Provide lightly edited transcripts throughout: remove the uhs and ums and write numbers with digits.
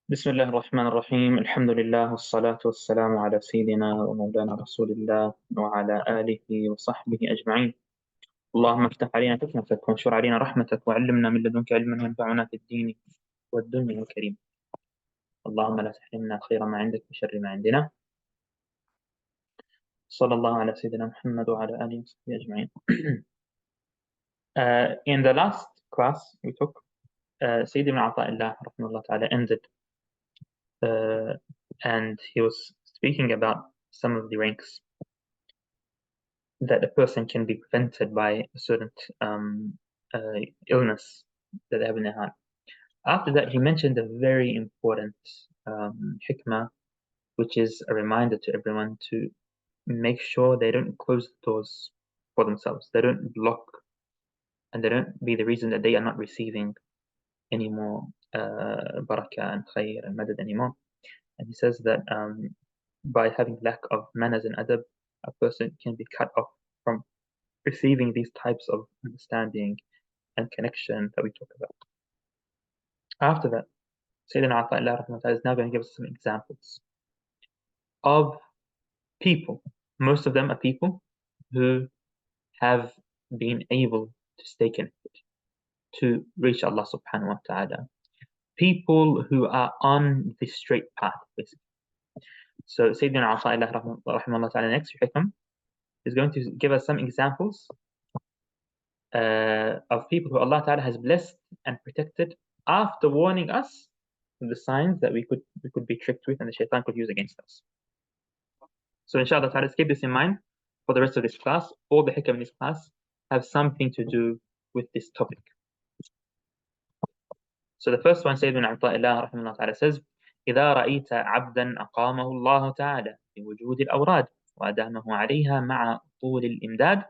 بسم الله الرحمن الرحيم الحمد لله والصلاة والسلام على سيدنا ومولانا رسول الله وعلى آله وصحبه أجمعين. اللهم افتح علينا حكمتك وانشر علينا رحمتك وعلمنا من لدنك علما ينفعنا في الدين والدنيا الكريم. اللهم لا تحرمنا خير ما عندك وشر ما عندنا. صلى الله على سيدنا محمد وعلى آله وصحبه أجمعين. In the last class we took, Sayyid ibn ʿAṭā rahimahullah ta'ala ended and he was speaking about some of the ranks that a person can be prevented by a certain illness that they have in their heart. After that, he mentioned a very important hikmah, which is a reminder to everyone to make sure they don't close the doors for themselves. They don't block, and they don't be the reason that they are not receiving any more barakah and khair and madad anymore. And he says that by having lack of manners and adab, a person can be cut off from receiving these types of understanding and connection that we talk about. After that, Sayyidina ʿAṭā is now going to give us some examples of people. Most of them are people who have been able to stay connected, to reach Allah subhanahu wa ta'ala. People who are on the straight path, basically. So Sayyidina ʿAṭā next ḥikam is going to give us some examples of people who Allah Ta'ala has blessed and protected after warning us of the signs that we could be tricked with and the shaitan could use against us. So inshallah ta'ala, keep this in mind for the rest of this class. All the hikam in this class have something to do with this topic. So the first one, Sayyidina Āṭā rahimahullah ta'ala says, إذا رأيت عبدا أقامه الله تعالى بوجود الأوراد وأدامه عليها مع طول الإمداد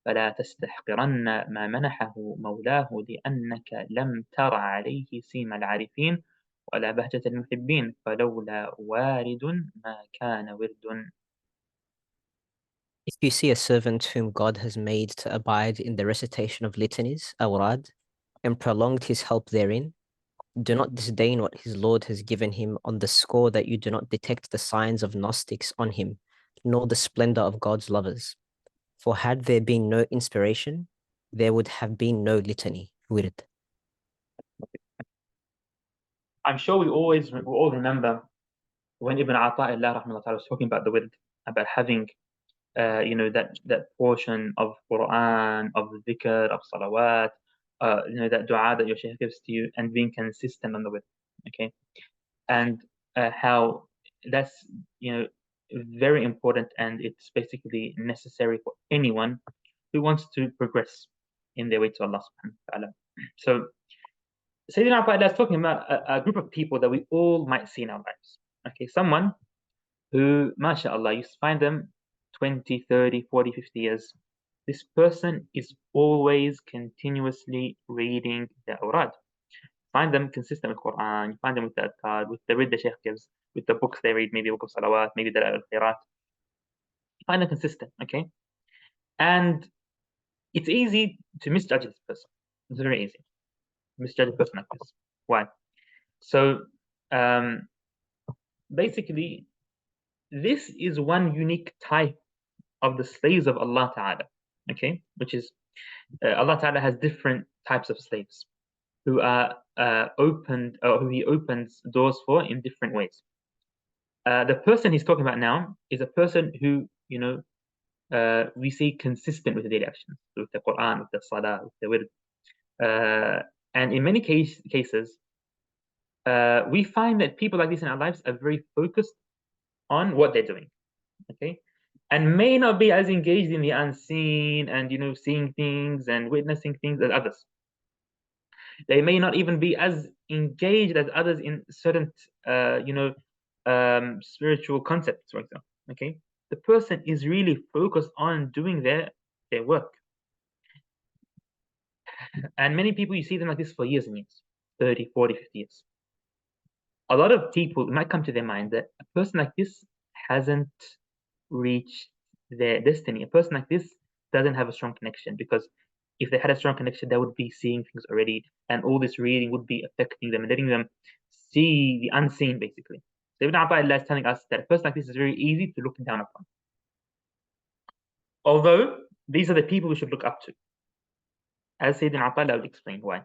فلا تستحقرن ما منحه مولاه لأنك لم تر عليه سيم العارفين ولا بهجة المحبين فلولا وارد ما كان ورد. If you see a servant whom God has made to abide in the recitation of litanies, awrad, and prolonged his help therein, do not disdain what his Lord has given him on the score that you do not detect the signs of Gnostics on him, nor the splendor of God's lovers. For had there been no inspiration, there would have been no litany, wird. I'm sure we all remember when Ibn Āṭā was talking about the wird, about having that portion of Quran, of the dhikr, of salawat, that dua that your shaykh gives to you, and being consistent on the wird. Okay, and how that's very important, and it's basically necessary for anyone who wants to progress in their way to Allah subhanahu wa ta'ala. So Sayyidina Āṭā is talking about a group of people that we all might see in our lives. Okay, someone who, mashallah, you find them 20, 30, 40, 50 years. This person is always continuously reading the awrad. Find them consistent with Quran, you find them with the adhkar, with the read the shaykh gives, with the books they read, maybe book of salawat, maybe the al-khairat. Find them consistent, okay? And it's easy to misjudge this person. It's very easy to misjudge a person like this. Why? So basically, this is one unique type of the slaves of Allah Ta'ala, okay? Which is Allah Ta'ala has different types of slaves who are opened, or who He opens doors for in different ways. The person he's talking about now is a person who, we see consistent with the daily actions, with the Quran, with the Salah, with the wird. And in many cases, we find that people like this in our lives are very focused on what they're doing, okay? And may not be as engaged in the unseen and, seeing things and witnessing things as others. They may not even be as engaged as others in certain, spiritual concepts, for example, okay? The person is really focused on doing their work. And many people, you see them like this for years and years, 30, 40, 50 years. A lot of people, it might come to their mind that a person like this hasn't reached their destiny. A person like this doesn't have a strong connection, because if they had a strong connection, they would be seeing things already, and all this reading would be affecting them and letting them see the unseen, basically. So Ibn Ata'illah is telling us that a person like this is very easy to look down upon. Although, these are the people we should look up to. As Sayyidina Ata'illah will explain why.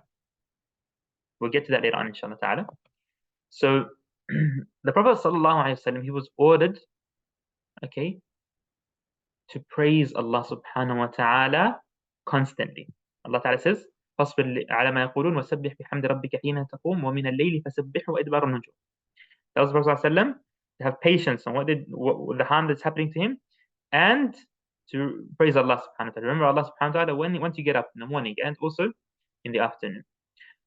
We'll get to that later on, inshallah ta'ala. So, the Prophet ﷺ, he was ordered, okay, to praise Allah subhanahu wa ta'ala constantly. Allah ta'ala says, فَاصْبِرْ عَلَى مَا يَقُولُونَ وَسَبِّحْ بِحَمْدِ رَبِّكَ حِينَ تَقُومُ وَمِنَ اللَّيْلِ فَسَبِّحْهُ وَإِدْبَارَ النُّجُومِ. That was the Prophet ﷺ, to have patience on what the harm that's happening to him, and to praise Allah subhanahu wa ta'ala. Remember Allah subhanahu wa ta'ala once you get up in the morning and also in the afternoon.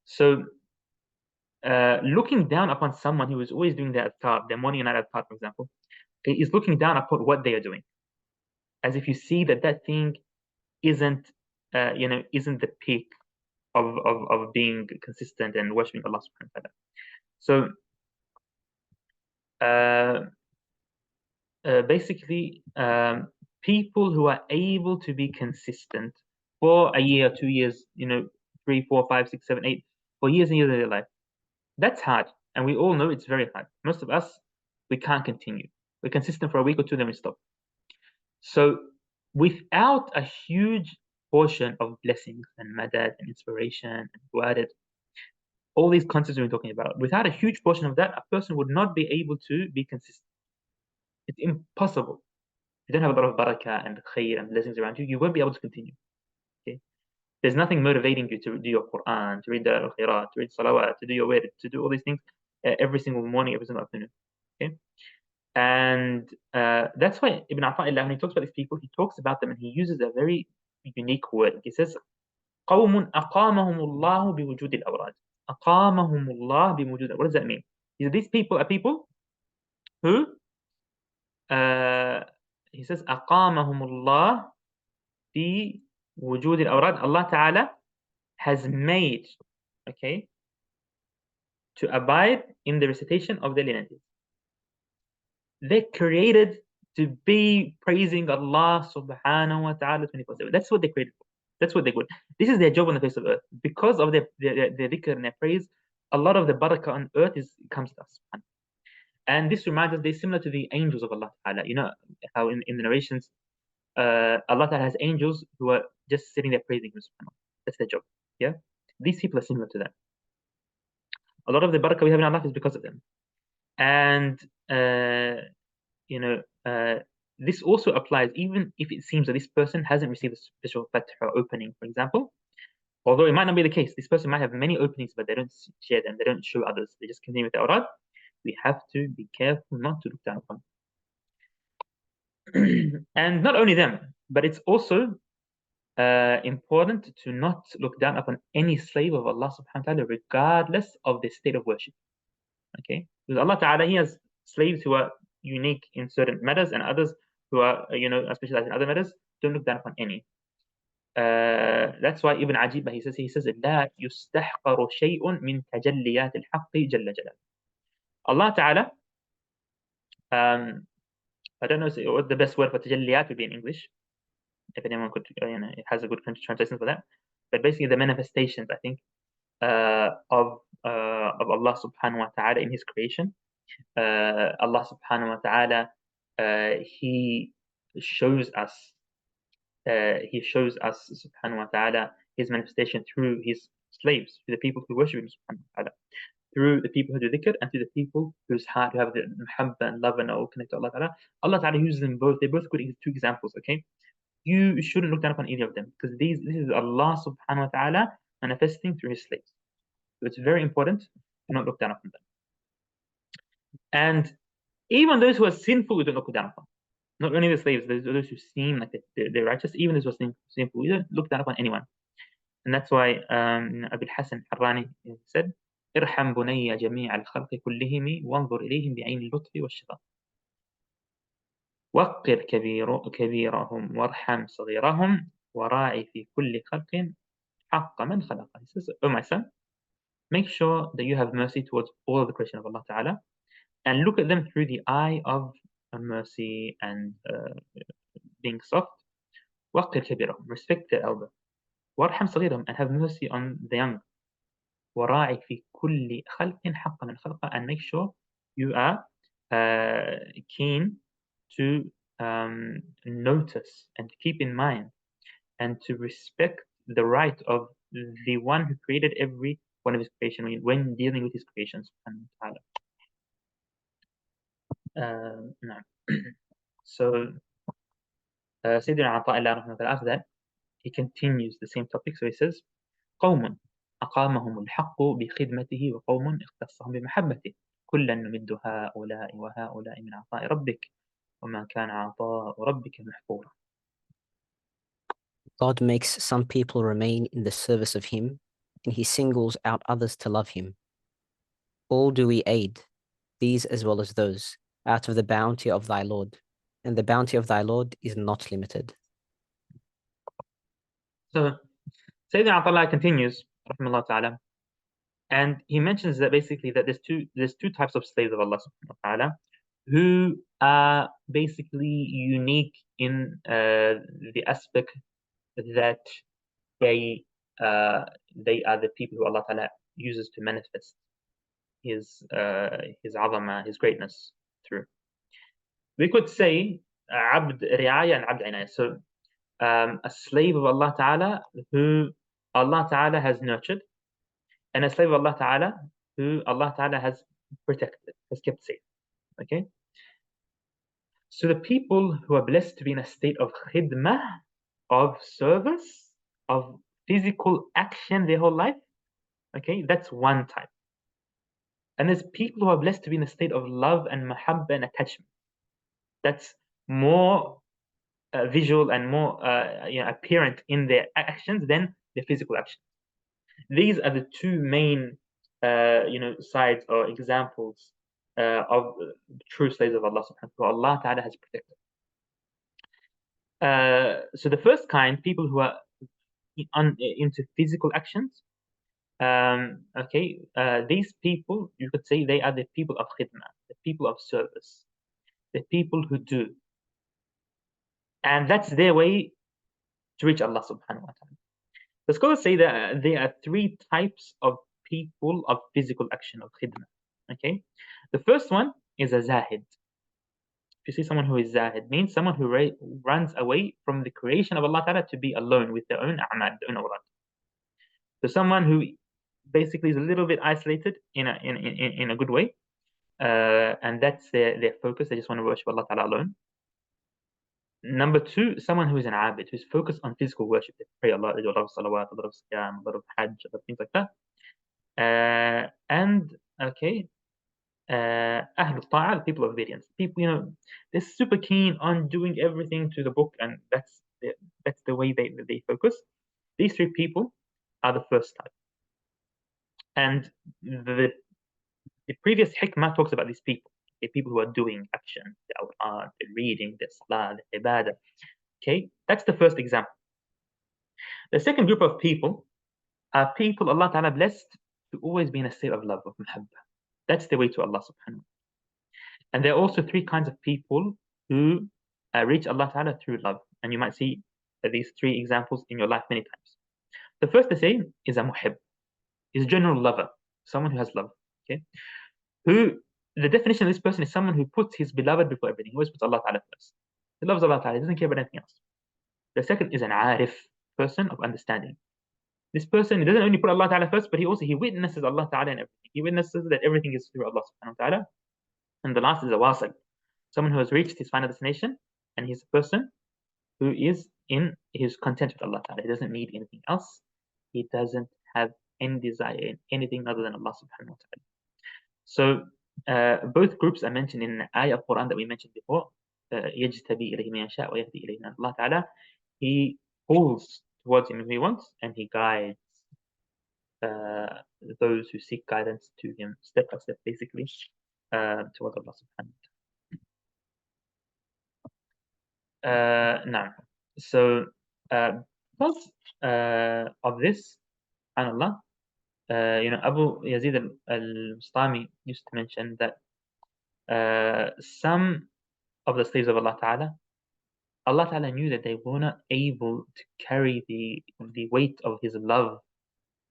So, looking down upon someone who is always doing their adhkar, their morning and night adhkar, for example, is looking down upon what they are doing, as if you see that thing isn't the peak of being consistent and worshiping Allah subhanahu wa ta'ala. So basically, people who are able to be consistent for a year, 2 years, 3, 4, 5, 6, 7, 8, for years and years of their life, that's hard, and we all know it's very hard. Most of us, we can't continue. We're consistent for a week or two, then we stop. So without a huge portion of blessings and madad and inspiration and guadad, all these concepts we're talking about, without a huge portion of that, a person would not be able to be consistent. It's impossible. If you don't have a lot of barakah and khair and blessings around you, you won't be able to continue. Okay? There's nothing motivating you to do your Quran, to read the al-khairat, to read salawat, to do your wird, to do all these things every single morning, every single afternoon. Okay? And that's why Ibn Ata'illah, when he talks about these people, he talks about them and he uses a very unique word. He says, قَوْمٌ أَقَامَهُمُ اللَّهُ بِوُجُودِ الْأَوْرَادِ. أَقَامَهُمُ اللَّهُ بِوُجُودِ. What does that mean? These people are people who, he says, أَقَامَهُمُ اللَّهُ بِوُجُودِ الْأَوْرَادِ. Allah Ta'ala has made, okay, to abide in the recitation of the lineages. They're created to be praising Allah subhanahu wa ta'ala 24/7. That's what they're created for. That's what they're good. This is their job on the face of earth. Because of their dhikr and their praise, a lot of the barakah on earth comes to us. And this reminds us, they're similar to the angels of Allah Ta'ala. You know how in the narrations, Allah Ta'ala has angels who are just sitting there praising Him subhanahu. That's their job. Yeah? These people are similar to that. A lot of the barakah we have in our life is because of them. And this also applies even if it seems that this person hasn't received a special fath or opening, for example. Although it might not be the case, this person might have many openings, but they don't share them, they don't show others, they just continue with the awrad. We have to be careful not to look down upon them. And not only them, but it's also important to not look down upon any slave of Allah subhanahu wa ta'ala, regardless of their state of worship. Okay? Because Allah Ta'ala, He has slaves who are unique in certain matters and others who are, specialized in other matters. Don't look down upon any. That's why Ibn Ajib, he says, لا يستحقر شيء من تجليات الحق جل جلاله. Allah Ta'ala, I don't know what the best word for tajalliyat would be in English. If anyone could, it has a good translation for that. But basically the manifestations, I think, of Allah subhanahu wa ta'ala in His creation. Allah subhanahu wa ta'ala, He shows us subhanahu wa ta'ala His manifestation through His slaves, through the people who worship Him subhanahu wa ta'ala, through the people who do dhikr, and through the people whose heart who have the muhabba and love and all connect to Allah ta'ala. Allah ta'ala uses them both. They're both good two examples, okay? You shouldn't look down upon either of them, because this is Allah subhanahu wa ta'ala manifesting through His slaves. So it's very important to not look down upon them. And even those who are sinful, we don't look down upon. Not only the slaves, those who seem like they're righteous, even those who are sinful, we don't look down upon anyone. And that's why Abu al-Hasan al-Harrani said, ارحم بني جميع الخلق كلهم وانظر إليهم بعين اللطف والشفاء. وقر كبيرهم وارحم صغيرهم وراعي في كل خلق حق من خلق. He says, oh my son, make sure that you have mercy towards all of the creation of Allah Ta'ala, and look at them through the eye of mercy and being soft. وقر كبيرهم, respect the elder. وارحم صغيرهم, and have mercy on the young. وراعي في كل خلق حق من خلقه, and make sure you are keen to notice and keep in mind and to respect the right of the one who created every one of his creation when dealing with his creations. No. So Sayyidina ʿAṭā, after that, he continues the same topic. So he says, قوم أقامهم الحق بخدمته وقوم اختصهم بمحبته كلا نمد هؤلاء وهؤلاء من عطاء ربك وما كان عطاء ربك محظورا. God makes some people remain in the service of him, and he singles out others to love him. All do we aid, these as well as those, out of the bounty of thy Lord, and the bounty of thy Lord is not limited. So Sayyidina ʿAṭā continues, rahimahullah ta'ala, and he mentions that basically that there's two types of slaves of Allah subhanahu wa ta'ala who are basically unique in the aspect that they are the people who Allah ta'ala uses to manifest his ʿazama, his greatness through. We could say abd ri'aya and abd inaya. So a slave of Allah ta'ala who Allah ta'ala has nurtured, and a slave of Allah ta'ala who Allah ta'ala has protected, has kept safe. Okay? So the people who are blessed to be in a state of khidmah, of service, of physical action their whole life, okay, that's one type. And there's people who are blessed to be in a state of love and mahabba and attachment. That's more visual and more apparent in their actions than their physical actions. These are the two main sides or examples of true slaves of Allah subhanahu wa ta'ala. Allah ta'ala has protected. So the first kind, people who are into physical actions, these people, you could say they are the people of khidmah, the people of service, the people who do. And that's their way to reach Allah subhanahu wa ta'ala. The scholars say that there are three types of people of physical action, of khidmah. Okay, the first one is a zahid. If you see someone who is zahid, means someone who runs away from the creation of Allah ta'ala to be alone with their own a'mal, their own awrad. So someone who basically is a little bit isolated in a good way, and that's their focus. They just want to worship Allah ta'ala alone. Number two, someone who is an abid, who's focused on physical worship. They pray Allah, they do a lot of salawat, a lot of siyam, a lot of hajj, a lot of things like that. Ahl al-Ta'a, people of obedience. People, they're super keen on doing everything to the book, and that's the way they focus. These three people are the first type. And the previous hikmah talks about these people. Okay, people who are doing action, the reading, the salah, the ibadah. Okay, that's the first example. The second group of people are people Allah Ta'ala blessed to always be in a state of love, of mahabba. That's the way to Allah subhanahu wa ta'ala. And there are also three kinds of people who reach Allah Ta'ala through love. And you might see these three examples in your life many times. The first to say is a muhib, is a general lover, someone who has love. Okay, who the definition of this person is someone who puts his beloved before everything. He always puts Allah Ta'ala first. He loves Allah Ta'ala, he doesn't care about anything else. The second is an arif, person of understanding. This person, he doesn't only put Allah Ta'ala first, but he witnesses Allah Ta'ala in everything. He witnesses that everything is through Allah Subhanahu wa Ta'ala. And the last is a wasil, someone who has reached his final destination, and he's a person who is content with Allah Ta'ala. He doesn't need anything else. He doesn't have any desire in anything other than Allah Subhanahu wa Ta'ala. So both groups are mentioned in the ayah of Quran that we mentioned before. يَجْتَبِي إِلَيْهِ مَن يَشَاءُ وَيَهْدِي إِلَيْهِ. Allah Ta'ala, He pulls towards Him who He wants, and He guides those who seek guidance to Him, step by step, basically, towards Allah Subhanahu wa Ta'ala. Now, so because of this, subhanAllah, Abu Yazid al-Bustami used to mention that some of the slaves of Allah Ta'ala knew that they were not able to carry the weight of His love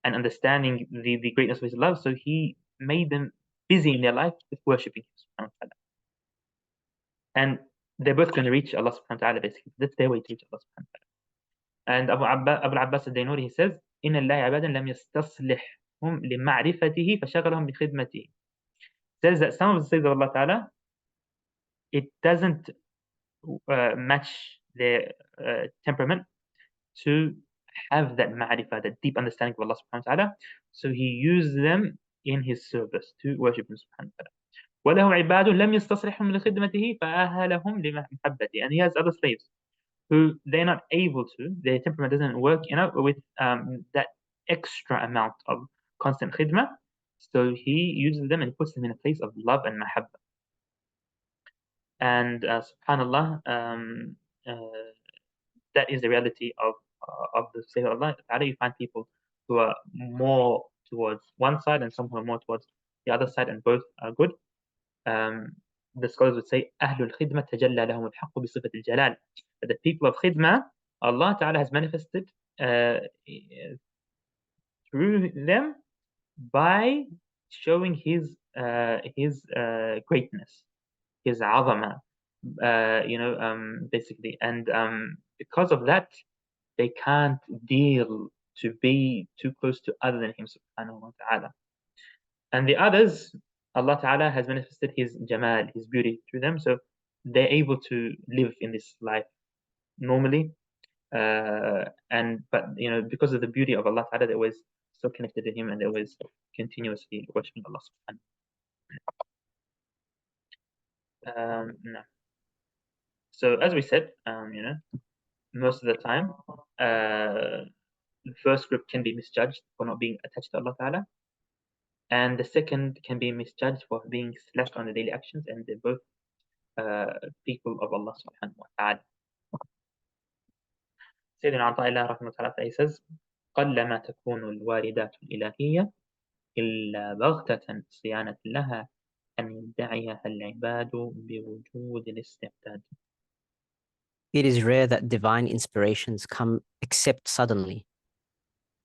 and understanding the greatness of his love, so he made them busy in their life with worshipping him subhanahu wa ta'ala. And they're both going to reach Allah subhanahu wa ta'ala, basically. That's their way to reach Allah subhanahu wa ta'ala. And Abu al-Abbas al-Daynuri, he says, إِنَّ اللَّهِ عِبَادًا لَمْ يَسْتَصْلِحْهُمْ لِمَعْرِفَتِهِ فَشَغَلَهُم بِخِدْمَتِهِ. Says that some of the sayings of Allah ta'ala, it doesn't match their temperament to have that ma'rifah, that deep understanding of Allah subhanahu wa ta'ala. So he used them in his service to worship him subhanahu wa ta'ala. وَلَهُ عِبَادٌ لَمْ يَسْتَصْلِحْهُمْ لِخِدْمَتِهِ فَأَهَلَهُم لِمَحَبَّتِهِ. And he has other slaves who they're not able to, their temperament doesn't work with that extra amount of constant khidmah. So he uses them and puts them in a place of love and mahabba. And subhanallah, that is the reality of the slave of Allah. How do you find people who are more towards one side and some who are more towards the other side, and both are good? The scholars would say, أهل الخدمة تجلى لهم الحق بصفة الجلال. That the people of khidmah, Allah Ta'ala has manifested through them by showing His greatness, His ʿAṭā, basically. And because of that, they can't deal to be too close to other than Him subhanahu wa ta'ala. And the others, Allah Ta'ala has manifested His jamal, His beauty through them, so they're able to live in this life normally. But because of the beauty of Allah Ta'ala, they're always so connected to Him, and they're always continuously worshiping Allah subhanahu. No. So as we said, most of the time, the first group can be misjudged for not being attached to Allah Ta'ala, and the second can be misjudged for being slack on the daily actions, and they're both people of Allah subhanahu wa ta'ala. Sayyidina ʿAṭā rahimahullah ta'ala, he says, قَلَّمَا تَكُونُ الْوَارِدَاتُ الْإِلَهِيَّةُ إِلَّا بَغْتَةً صِيَانَةً لَهَا أَنْ يَدَّعِيَهَا الْعِبَادُ بِوُجُودِ الِاسْتِعْدَادِ. It is rare that divine inspirations come except suddenly,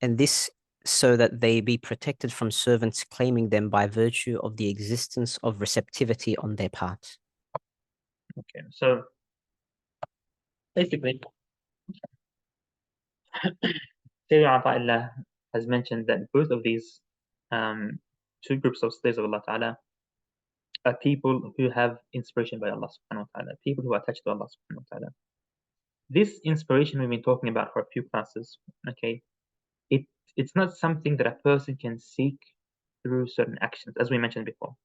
and this so that they be protected from servants claiming them by virtue of the existence of receptivity on their part. Okay, so basically, Sayyidina ʿAṭā has mentioned that both of these two groups of slaves of Allah Ta'ala are people who have inspiration by Allah subhanahu wa ta'ala, people who are attached to Allah subhanahu wa ta'ala. This inspiration we've been talking about for a few classes, okay? It's not something that a person can seek through certain actions, as we mentioned before.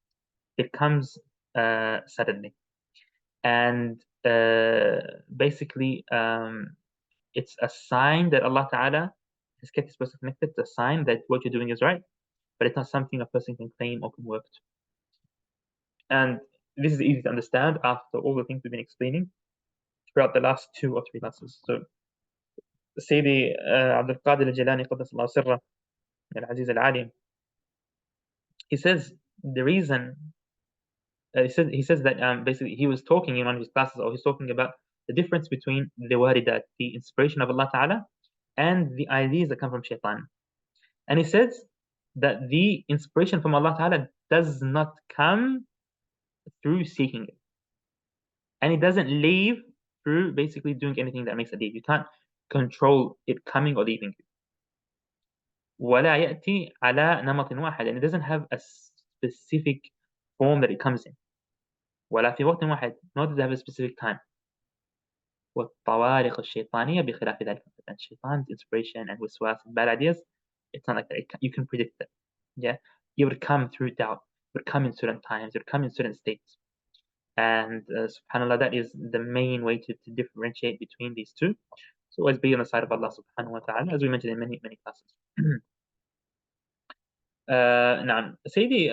It comes suddenly. And basically, it's a sign that Allah Ta'ala has kept this person connected. It's a sign that what you're doing is right, but it's not something a person can claim or can work to. And this is easy to understand after all the things we've been explaining throughout the last 2 or 3 classes. So, Sayyidi Abdul Qadir al-Jilani Qaddas Allah Sirra al-Aziz al-Alim, he says the reason, he says that basically he was talking in one of his classes, or he's talking about the difference between the waridat, the inspiration of Allah Ta'ala, and the ideas that come from shaitan. And he says that the inspiration from Allah Ta'ala does not come through seeking it, and it doesn't leave through basically doing anything that makes it leave. You can't control it coming or leaving you. ولا يأتي على نمط واحد, and it doesn't have a specific form that it comes in. ولا في وقت واحد, nor does it have a specific time. والطوارق الشيطانية بخلاف ذلك. And shaitan's inspiration and waswas and bad ideas, it's not like that. You can predict that. Yeah, it would come through doubt. It would come in certain times. It would come in certain states. And subhanAllah, that is the main way to differentiate between these two. So always be on the side of Allah subhanahu wa ta'ala, as we mentioned in many classes. نعم, Sayyidi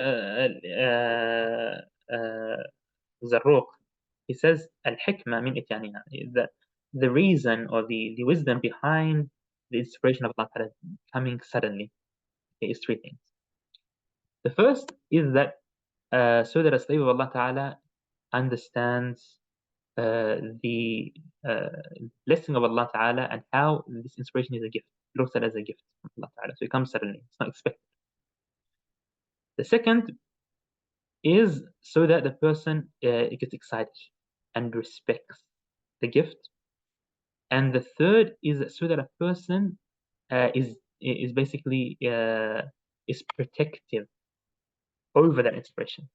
Zarruq, he says al-Ḥikam min ityaniha, that the reason or the wisdom behind the inspiration of Allah Ta'ala coming suddenly is 3 things. The first is that so that a slave of Allah Ta'ala understands the blessing of Allah Ta'ala and how this inspiration is a gift. looks at it as a gift from Allah Ta'ala. So it comes suddenly. It's not expected. The second is so that the person gets excited and respects the gift. And the third is so that a person is basically is protective over that inspiration.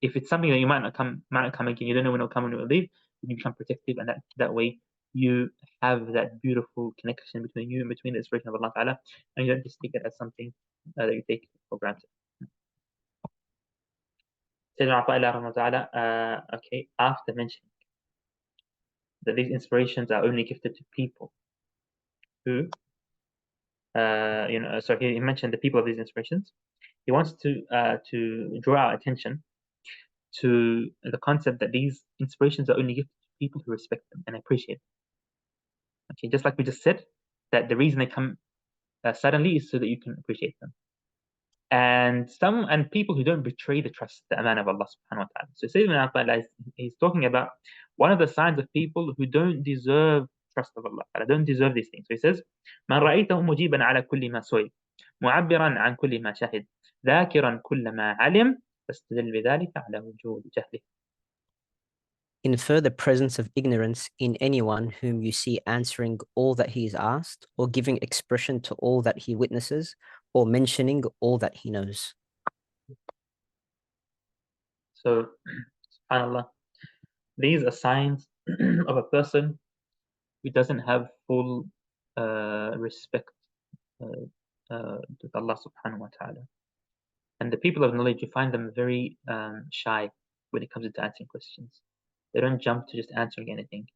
If it's something that you might not come again, you don't know when it'll come and it will leave, you become protective, and that way you have that beautiful connection between you and between the inspiration of Allah Ta'ala, and you don't just take it as something that you take for granted. Sayyidina Āṭā, okay, after mentioning that these inspirations are only gifted to people who, so he mentioned the people of these inspirations. He wants to draw our attention to the concept that these inspirations are only gifted to people who respect them and appreciate them. Okay, just like we just said, that the reason they come suddenly is so that you can appreciate them. And people who don't betray the trust, the aman of Allah subhanahu wa ta'ala. So Sayyidina Āṭā, he's talking about one of the signs of people who don't deserve trust of Allah, don't deserve these things. So he says, مَنْ رَأَيْتَهُ مُجِيبًا عَلَى كُلِّ مَا سُئِلَ مُعَبِّرًا عَنْ كُلِّ مَا شَهِدَ ذَاكِرًا كُلَّ مَا عَلِمَ فَاسْتَدِلْ بِذَلِكَ عَلَى وُجُودِ جَهْلِهِ. Infer the presence of ignorance in anyone whom you see answering all that he is asked, or giving expression to all that he witnesses, or mentioning all that he knows. So, subhanAllah, these are signs of a person who doesn't have full respect to Allah subhanahu wa ta'ala. And the people of knowledge, you find them very shy when it comes to answering questions. They don't jump to just answering anything.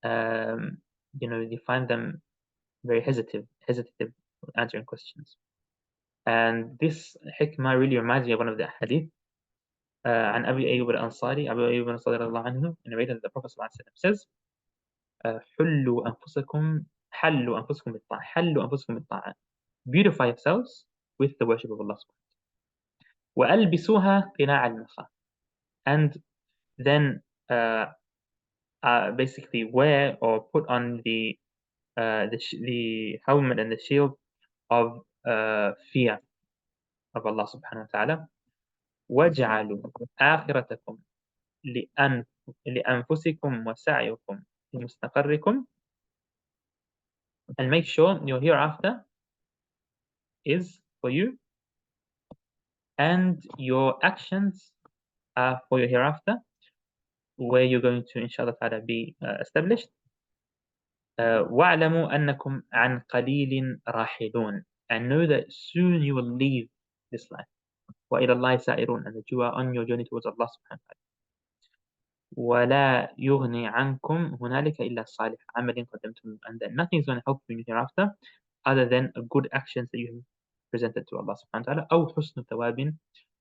You find them very hesitative answering questions. And this hikmah really reminds me of one of the hadith عن أبي أيوب الأنصاري أبي أيوب الأنصاري رضي الله عنه, narrated that the Prophet says, حلوا أنفسكم بالطاعة. Beautify yourselves with the worship of Allah subhanahu wa ta'ala. وألبسوها قناع المخاف. And then basically wear or put on the helmet and the shield of fear of Allah subhanahu wa ta'ala. وَاجْعَلُوا آخِرَتَكُمْ لأنفسكم وسعيكم في مستقركم. And make sure your hereafter is for you and your actions are for your hereafter, where you're going to inshallah ta'ala be established. وَاعْلَمُوا أَنَّكُمْ عَنْ قَلِيلٍ رَاحِلُونَ. And know that soon you will leave this life. وَإِلَى اللَّهِ سَائِرُونَ. And that you are on your journey towards Allah subhanahu wa ta'ala. وَلَا يُغْنِي عَنْكُمْ هُنَالِكَ إِلَّا صَالِحَ عَمَلٍ قَدَّمْتُمْ. And that nothing is going to help you in hereafter other than good actions that you have presented to Allah subhanahu wa ta'ala, أو حسن ثواب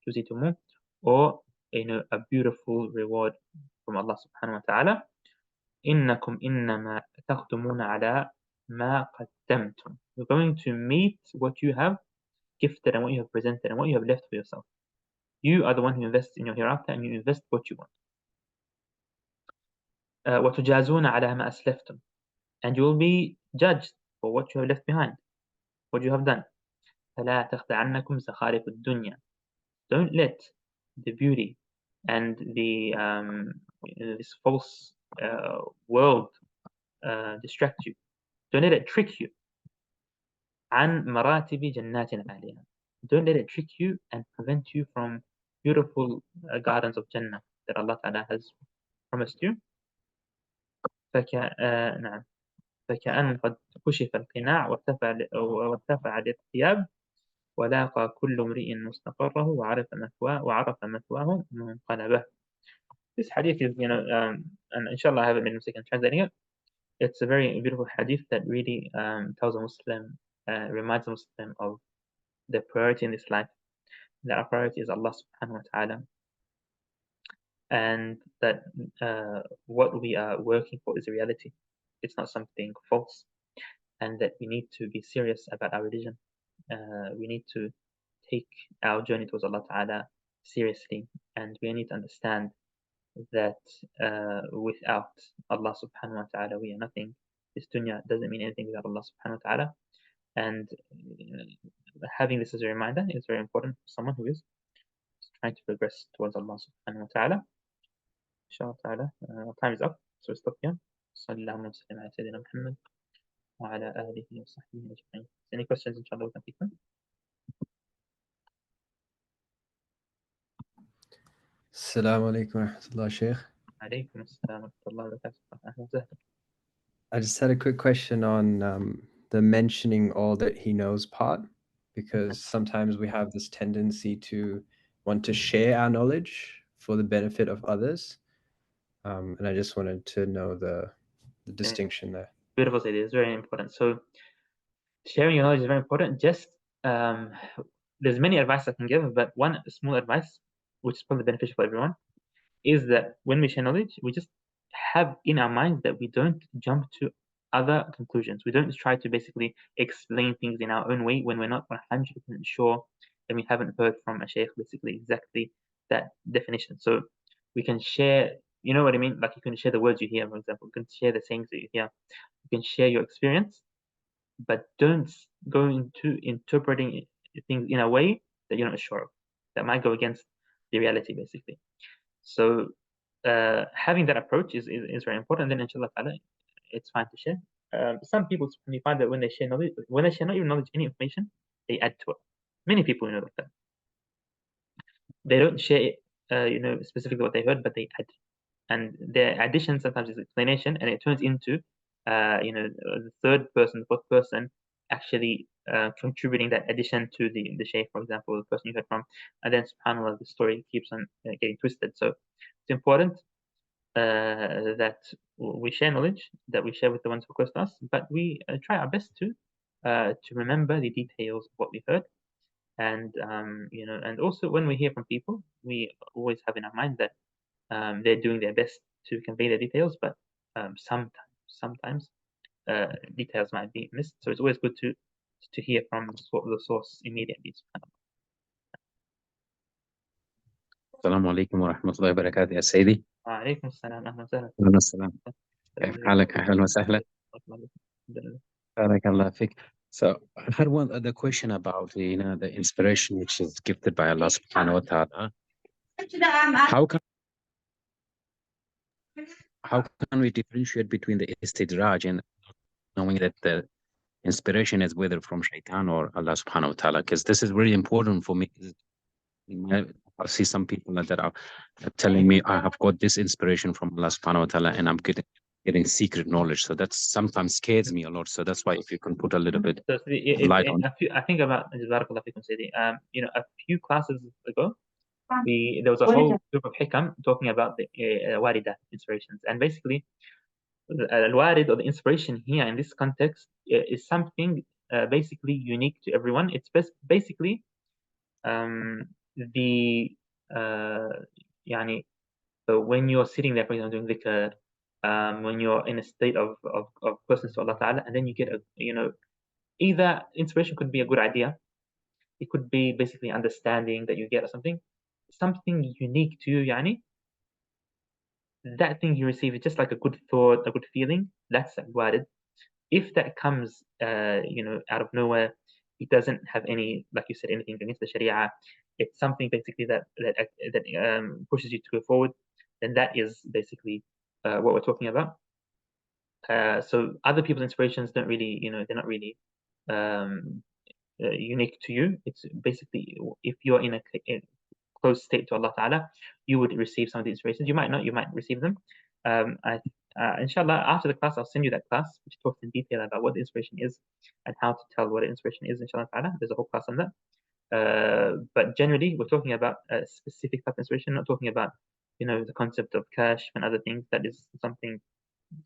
جزيتموه, or a beautiful reward from Allah subhanahu wa ta'ala. إنكم إنما تختمون على ما قدمتم. You're going to meet what you have gifted and what you have presented and what you have left for yourself. You are the one who invests in your hereafter, and you invest what you want. وتجازون على ما أسلفتم. And you will be judged for what you have left behind, what you have done. فلا تخدعنكم زخارف الدنيا. Don't let the beauty and this false world distract you. Don't let it trick you. عن مراتب جنات عالية. Don't let it trick you and prevent you from beautiful gardens of Jannah that Allah Ta'ala has promised you. نعم. فكأن قد كشف القناع وارتفع الثياب ولاقى كل امرئ مستقره وعرف مثواه منقلبه. This hadith is, and inshallah I have made a mistake in translating it. It's a very beautiful hadith that really tells a Muslim, reminds a Muslim of the priority in this life. That our priority is Allah subhanahu wa ta'ala. And that what we are working for is a reality. It's not something false. And that we need to be serious about our religion. We need to take our journey towards Allah Ta'ala seriously. And we need to understand that without Allah subhanahu wa ta'ala we are nothing. this dunya doesn't mean anything without Allah subhanahu wa ta'ala. And having this as a reminder is very important for someone who is trying to progress towards Allah subhanahu wa ta'ala. Inshallah ta'ala, time is up, so we'll stop here. Sallallahu ala Sayyidina Muhammad wa ala alihi wa sahbihi ajma'in. Any questions, inshallah, we can take them. Assalamu alaikum wa rahmatullah, Shaykh. Alaykum assalam wa rahmatullahi wa barakatuh. I just had a quick question on the mentioning all that he knows part, because sometimes we have this tendency to want to share our knowledge for the benefit of others. And I just wanted to know the distinction there. Beautiful idea. It's very important. So sharing your knowledge is very important. Just there's many advice I can give, but one small advice, which is probably beneficial for everyone, is that when we share knowledge, we just have in our minds that we don't jump to other conclusions. We don't try to basically explain things in our own way when we're not 100% sure and we haven't heard from a shaykh basically exactly that definition. So we can share, you know what I mean? Like you can share the words you hear, for example. You can share the sayings that you hear. You can share your experience, but don't go into interpreting things in a way that you're not sure of. That might go against the reality, basically. So having that approach is very important. Then inshallah ta'ala, it's fine to share. Some people, when you find that when they share knowledge, when they share not even knowledge, any information, they add to it. Many people know like that. They don't share, specifically what they heard, but they add. And their addition sometimes is explanation, and it turns into, the third person, the fourth person, actually contributing that addition to the shaykh, for example, the person you heard from, and then subhanAllah, the story keeps on getting twisted. So it's important that we share knowledge, that we share with the ones who request us, but we try our best to remember the details of what we heard. And and also when we hear from people, we always have in our mind that they're doing their best to convey the details, but sometimes details might be missed. So it's always good to hear from the source immediately. السلام عليكم ورحمة الله وبركاته يا سيدي. وعليكم السلام أهلا وسهلا. أهلا وسهلا. كيف حالك؟ أهلا وسهلا. بارك الله فيك. So I had one other question about the inspiration which is gifted by Allah subhanahu wa ta'ala. How can we differentiate between the istidraj and knowing that the inspiration is whether from shaitan or Allah subhanahu wa ta'ala? Because this is really important for me. I see some people that are telling me I have got this inspiration from Allah subhanahu wa ta'ala and I'm getting secret knowledge. So that sometimes scares me a lot. So that's why if you can put a little bit light on. I think about a few classes ago, there was a whole group of ḥikam talking about the warida inspirations, and basically al-warid, or the inspiration here in this context, is something basically unique to everyone. It's basically so when you're sitting there, for example, doing dhikr, when you're in a state of closeness to Allah Ta'ala, and then you get either inspiration could be a good idea, it could be basically understanding that you get or something unique to you, that thing you receive is just like a good thought, a good feeling. That's warid. If that comes, out of nowhere, it doesn't have any, like you said, anything against the Sharia. It's something basically that pushes you to go forward. Then that is basically what we're talking about. So other people's inspirations don't really, they're not really unique to you. It's basically if you're in a close state to Allah Ta'ala, you would receive some of the inspirations. You might not, you might receive them. Inshallah, after the class, I'll send you that class which talks in detail about what the inspiration is and how to tell what the inspiration is, inshallah ta'ala. There's a whole class on that. But generally, we're talking about a specific type of inspiration, not talking about, the concept of kashf and other things. That is something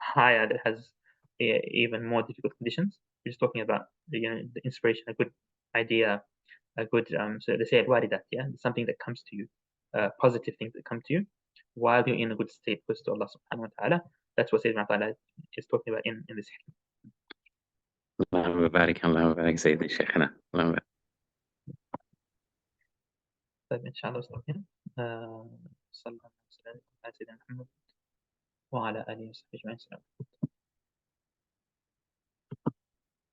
higher that has even more difficult conditions. We're just talking about the inspiration, a good idea, a good so they say al-waridat, something that comes to you, positive things that come to you while you're in a good state close to Allah subhanahu wa ta'ala. That's what Sayyidina Ta'ala is talking about in this ḥikam. الله يبارك الله يبارك سيدي شيخنا. الله يبارك. طيب إن شاء الله stop here. صلى الله عليه وسلم على سيدنا محمد وعلى آله وصحبه أجمعين.